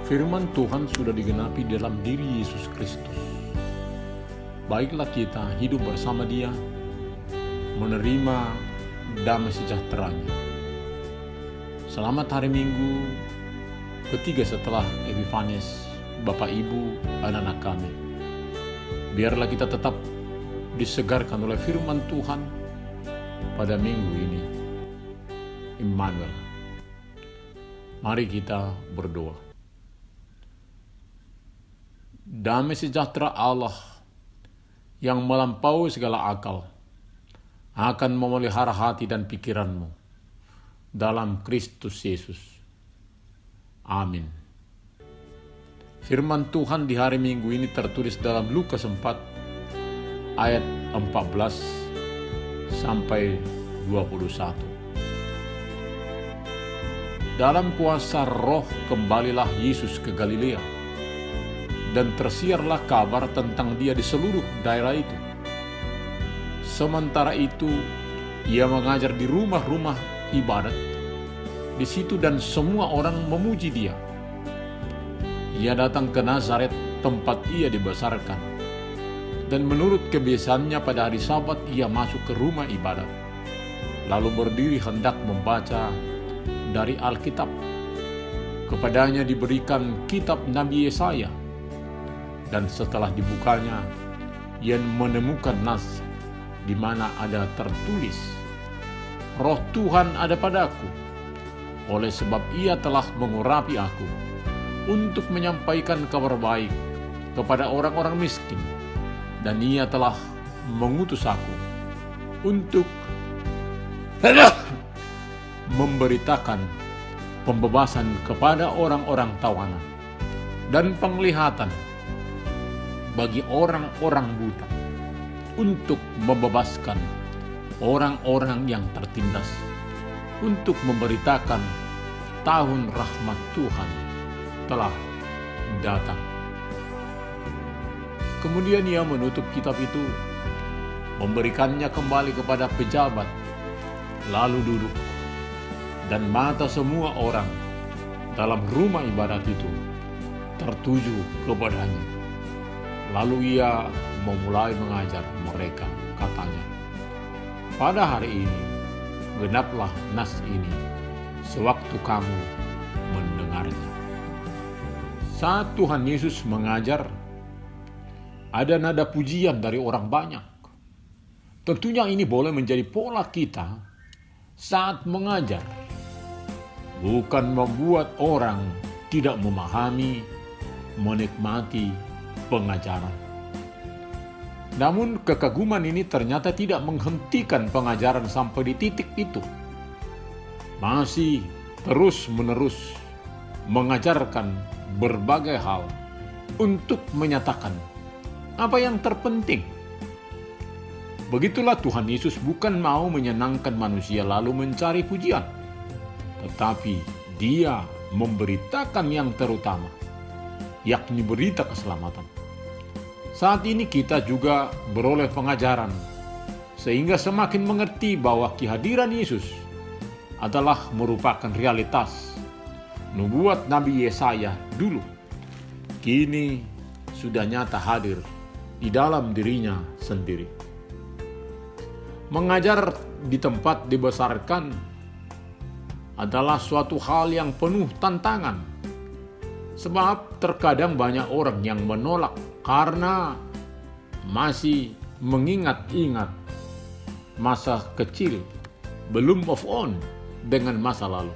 Firman Tuhan sudah digenapi dalam diri Yesus Kristus. Baiklah kita hidup bersama Dia, menerima damai sejahtera-Nya. Selamat hari Minggu ketiga setelah Epifanias, Bapak Ibu, anak-anak kami. Biarlah kita tetap disegarkan oleh firman Tuhan pada minggu ini. Immanuel. Mari kita berdoa. Damai sejahtera Allah yang melampaui segala akal akan memelihara hati dan pikiranmu dalam Kristus Yesus. Amin. Firman Tuhan di hari Minggu ini tertulis dalam Lukas 4 ayat 14 sampai 21. Dalam kuasa Roh kembalilah Yesus ke Galilea, dan tersiarlah kabar tentang Dia di seluruh daerah itu. Sementara itu, Ia mengajar di rumah-rumah ibadat di situ dan semua orang memuji Dia. Ia datang ke Nazaret, tempat Ia dibesarkan, dan menurut kebiasaannya pada hari Sabat Ia masuk ke rumah ibadat, lalu berdiri hendak membaca dari Alkitab. Kepadanya diberikan kitab Nabi Yesaya, dan setelah dibukanya, ia menemukan nas di mana ada tertulis, Roh Tuhan ada padaku, oleh sebab Ia telah mengurapi aku untuk menyampaikan kabar baik kepada orang-orang miskin, dan Ia telah mengutus aku untuk memberitakan pembebasan kepada orang-orang tawanan dan penglihatan bagi orang-orang buta, untuk membebaskan orang-orang yang tertindas, untuk memberitakan tahun rahmat Tuhan telah datang. Kemudian Ia menutup kitab itu, memberikannya kembali kepada pejabat, lalu duduk, dan mata semua orang dalam rumah ibadat itu tertuju kepadanya. Lalu Ia memulai mengajar mereka, katanya, pada hari ini genaplah nas ini sewaktu kamu mendengarnya. Saat Tuhan Yesus mengajar, ada nada pujian dari orang banyak. Tentunya ini boleh menjadi pola kita saat mengajar, bukan membuat orang tidak memahami, menikmati pengajaran. Namun kekaguman ini ternyata tidak menghentikan pengajaran sampai di titik itu. Masih terus-menerus mengajarkan berbagai hal untuk menyatakan apa yang terpenting. Begitulah Tuhan Yesus bukan mau menyenangkan manusia lalu mencari pujian, tetapi Dia memberitakan yang terutama, yakni berita keselamatan. Saat ini kita juga beroleh pengajaran, sehingga semakin mengerti bahwa kehadiran Yesus adalah merupakan realitas. Nubuat Nabi Yesaya dulu, kini sudah nyata hadir di dalam dirinya sendiri. Mengajar di tempat dibesarkan adalah suatu hal yang penuh tantangan, sebab terkadang banyak orang yang menolak karena masih mengingat-ingat masa kecil, belum move on dengan masa lalu.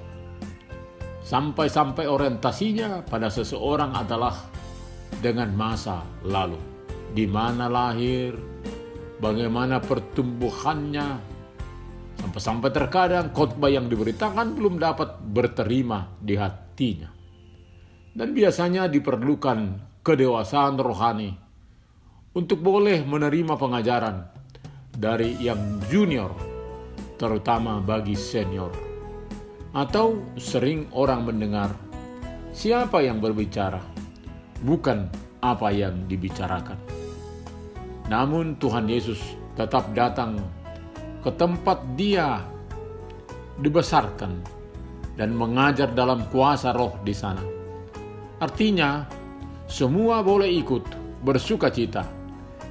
Sampai-sampai orientasinya pada seseorang adalah dengan masa lalu. Di mana lahir, bagaimana pertumbuhannya, sampai-sampai terkadang khotbah yang diberitakan belum dapat berterima di hatinya. Dan biasanya diperlukan kedewasaan rohani untuk boleh menerima pengajaran dari yang junior, terutama bagi senior. Atau sering orang mendengar siapa yang berbicara, bukan apa yang dibicarakan. Namun Tuhan Yesus tetap datang ke tempat Dia dibesarkan dan mengajar dalam kuasa Roh di sana. Artinya, semua boleh ikut bersukacita,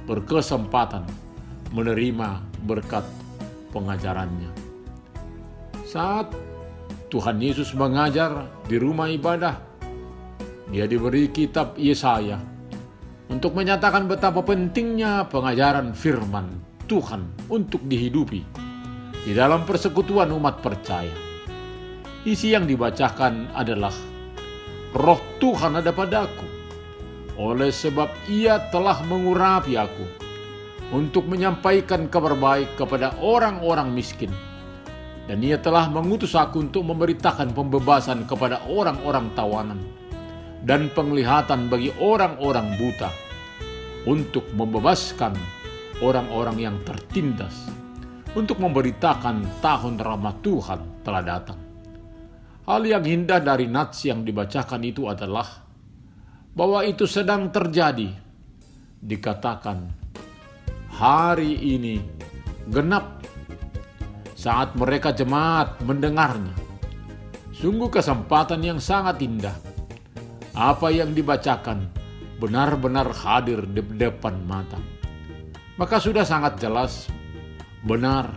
berkesempatan menerima berkat pengajarannya. Saat Tuhan Yesus mengajar di rumah ibadah, Dia diberi kitab Yesaya untuk menyatakan betapa pentingnya pengajaran firman Tuhan untuk dihidupi di dalam persekutuan umat percaya. Isi yang dibacakan adalah, Roh Tuhan ada padaku, oleh sebab Ia telah mengurapi aku untuk menyampaikan kabar baik kepada orang-orang miskin. Dan Ia telah mengutus aku untuk memberitakan pembebasan kepada orang-orang tawanan dan penglihatan bagi orang-orang buta, untuk membebaskan orang-orang yang tertindas, untuk memberitakan tahun rahmat Tuhan telah datang. Hal yang indah dari nats yang dibacakan itu adalah bahwa itu sedang terjadi. Dikatakan, hari ini genap saat mereka jemaat mendengarnya. Sungguh kesempatan yang sangat indah. Apa yang dibacakan benar-benar hadir di depan mata. Maka sudah sangat jelas, benar,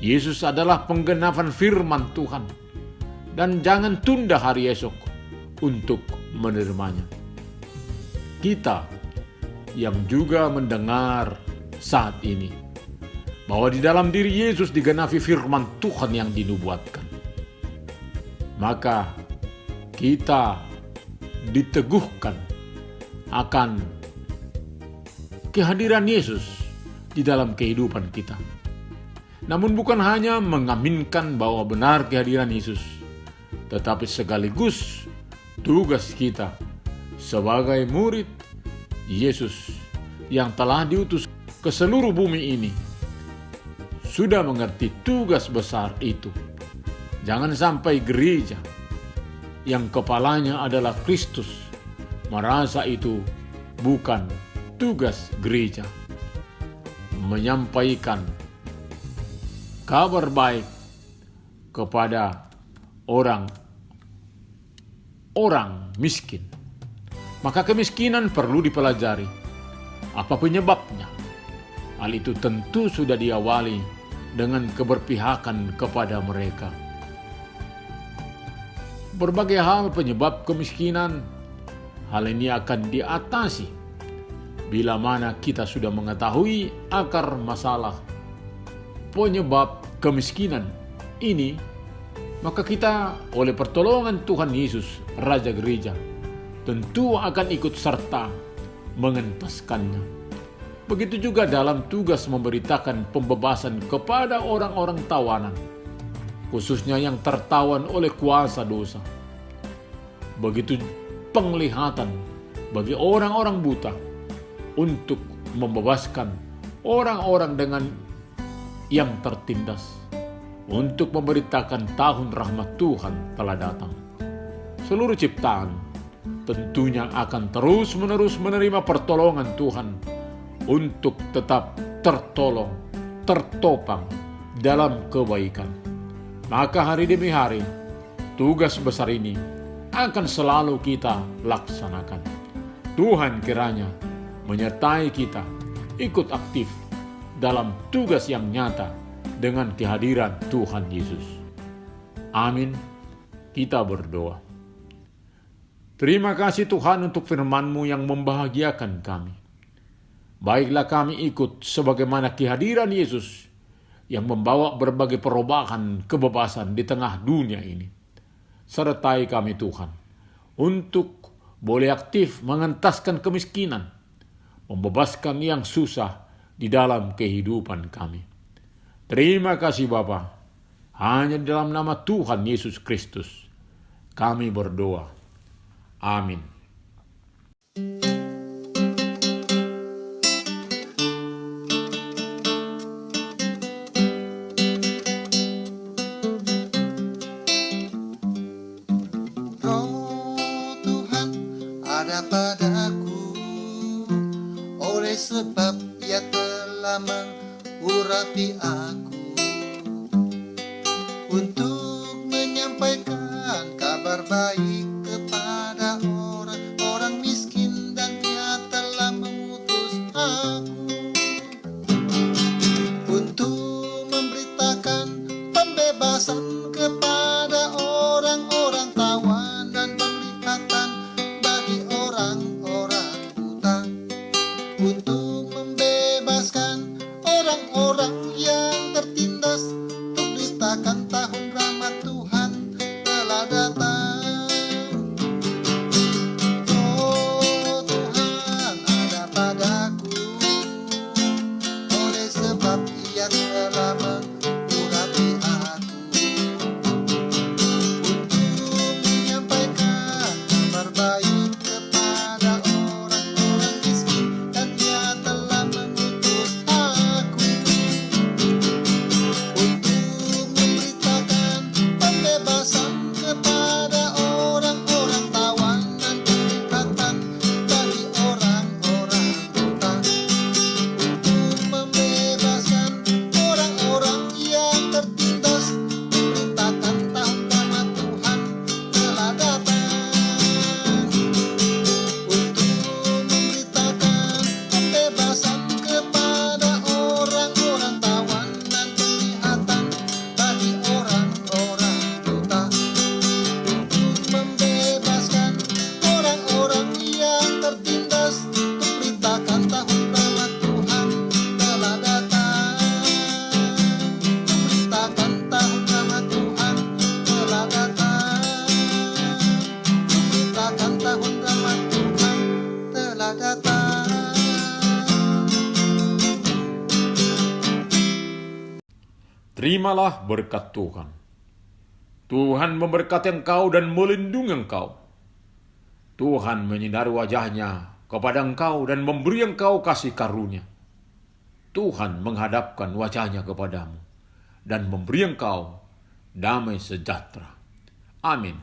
Yesus adalah penggenapan firman Tuhan. Dan jangan tunda hari esok untuk menerimanya. Kita yang juga mendengar saat ini, bahwa di dalam diri Yesus digenapi firman Tuhan yang dinubuatkan. Maka kita diteguhkan akan kehadiran Yesus di dalam kehidupan kita. Namun bukan hanya mengaminkan bahwa benar kehadiran Yesus, tetapi sekaligus tugas kita sebagai murid Yesus yang telah diutus ke seluruh bumi ini sudah mengerti tugas besar itu. Jangan sampai gereja yang kepalanya adalah Kristus merasa itu bukan tugas gereja. Menyampaikan kabar baik kepada orang miskin. Maka kemiskinan perlu dipelajari. Apa penyebabnya? Hal itu tentu sudah diawali dengan keberpihakan kepada mereka. Berbagai hal penyebab kemiskinan, hal ini akan diatasi bila mana kita sudah mengetahui akar masalah penyebab kemiskinan ini. Maka kita oleh pertolongan Tuhan Yesus, Raja Gereja, tentu akan ikut serta mengentaskannya. Begitu juga dalam tugas memberitakan pembebasan kepada orang-orang tawanan, khususnya yang tertawan oleh kuasa dosa. Begitu penglihatan bagi orang-orang buta, untuk membebaskan orang-orang dengan yang tertindas, untuk memberitakan tahun rahmat Tuhan telah datang. Seluruh ciptaan tentunya akan terus-menerus menerima pertolongan Tuhan untuk tetap tertolong, tertopang dalam kebaikan. Maka hari demi hari, tugas besar ini akan selalu kita laksanakan. Tuhan kiranya menyertai kita ikut aktif dalam tugas yang nyata dengan kehadiran Tuhan Yesus. Amin. Kita berdoa. Terima kasih Tuhan untuk firman-Mu yang membahagiakan kami. Baiklah kami ikut sebagaimana kehadiran Yesus yang membawa berbagai perubahan kebebasan di tengah dunia ini. Sertai kami Tuhan untuk boleh aktif mengentaskan kemiskinan, membebaskan yang susah di dalam kehidupan kami. Terima kasih Bapa. Hanya di dalam nama Tuhan Yesus Kristus kami berdoa. Amin. Padaku, oleh sebab Ia telah mengurapi aku untuk menyampaikan kabar baik kepada orang Terimalah berkat Tuhan. Tuhan memberkati engkau dan melindungi engkau. Tuhan menyinari wajahnya kepada engkau dan memberi engkau kasih karunia. Tuhan menghadapkan wajahnya kepadamu dan memberi engkau damai sejahtera. Amin.